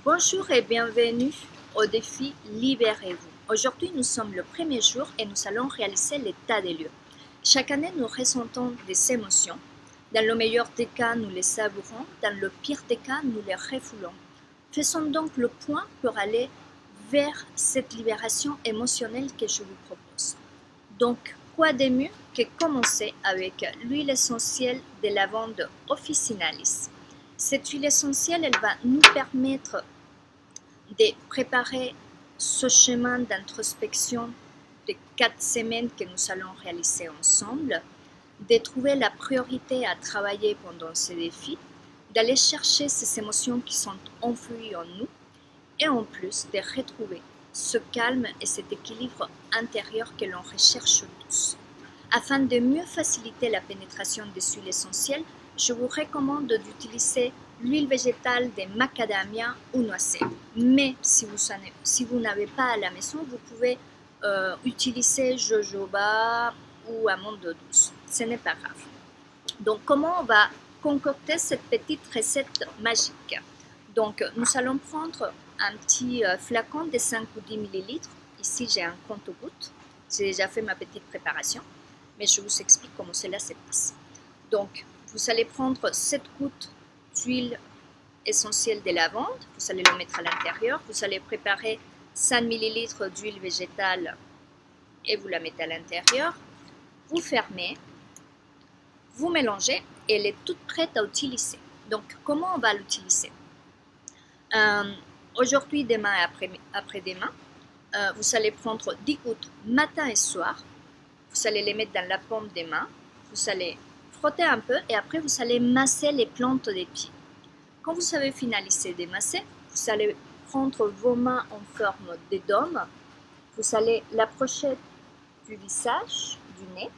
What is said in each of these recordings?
Bonjour et bienvenue au défi Libérez-vous. Aujourd'hui, nous sommes le premier jour et nous allons réaliser l'état des lieux. Chaque année, nous ressentons des émotions. Dans le meilleur des cas, nous les savourons. Dans le pire des cas, nous les refoulons. Faisons donc le point pour aller vers cette libération émotionnelle que je vous propose. Donc, quoi de mieux que commencer avec l'huile essentielle de lavande Officinalis. Cette huile essentielle, elle va nous permettre de préparer ce chemin d'introspection de 4 semaines que nous allons réaliser ensemble, de trouver la priorité à travailler pendant ces défis, d'aller chercher ces émotions qui sont enfouies en nous et en plus de retrouver ce calme et cet équilibre intérieur que l'on recherche tous. Afin de mieux faciliter la pénétration des huiles essentielles, je vous recommande d'utiliser l'huile végétale de macadamia ou noisette. Mais si vous n'avez pas à la maison, vous pouvez utiliser jojoba ou amande douce. Ce n'est pas grave. Donc, comment on va concocter cette petite recette magique? Donc, nous allons prendre un petit flacon de 5 ou 10 ml. Ici, j'ai un compte-gouttes. J'ai déjà fait ma petite préparation, mais je vous explique comment cela se passe. Donc, vous allez prendre 7 gouttes d'huile essentielle de lavande. Vous allez le mettre à l'intérieur. Vous allez préparer 5 ml d'huile végétale et vous la mettez à l'intérieur. Vous fermez, vous mélangez et elle est toute prête à utiliser. Donc, comment on va l'utiliser? Aujourd'hui, demain et après-demain, vous allez prendre 10 gouttes matin et soir. Vous allez les mettre dans la paume des mains. Vous allez frotter un peu et après, vous allez masser les plantes des pieds. Quand vous avez finalisé de masser, vous allez prendre vos mains en forme de dôme. Vous allez l'approcher du visage, du nez.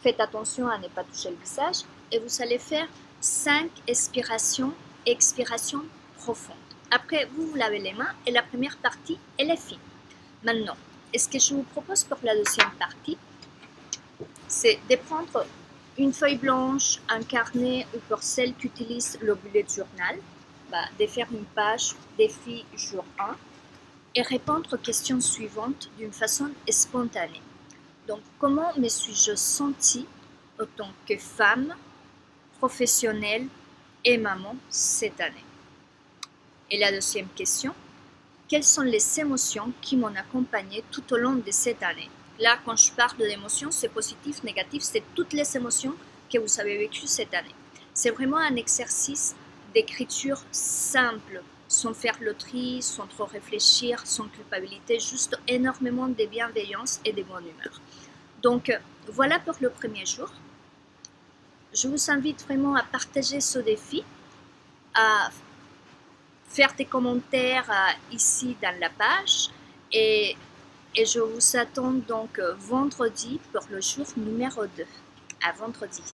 Faites attention à ne pas toucher le visage. Et vous allez faire 5 expirations profondes. Après, vous lavez les mains et la première partie, elle est finie. Maintenant, ce que je vous propose pour la deuxième partie, c'est de prendre une feuille blanche, un carnet ou pour celles qui utilisent le bullet journal, de faire une page défi jour 1 et répondre aux questions suivantes d'une façon spontanée. Donc, comment me suis-je sentie en tant que femme, professionnelle et maman cette année? Et la deuxième question, quelles sont les émotions qui m'ont accompagnée tout au long de cette année? Là, quand je parle d'émotions, c'est positif, négatif, c'est toutes les émotions que vous avez vécues cette année. C'est vraiment un exercice d'écriture simple, sans faire le tri, sans trop réfléchir, sans culpabilité, juste énormément de bienveillance et de bonne humeur. Donc, voilà pour le premier jour. Je vous invite vraiment à partager ce défi, à faire des commentaires ici dans la page et je vous attends donc vendredi pour le jour numéro 2. À vendredi.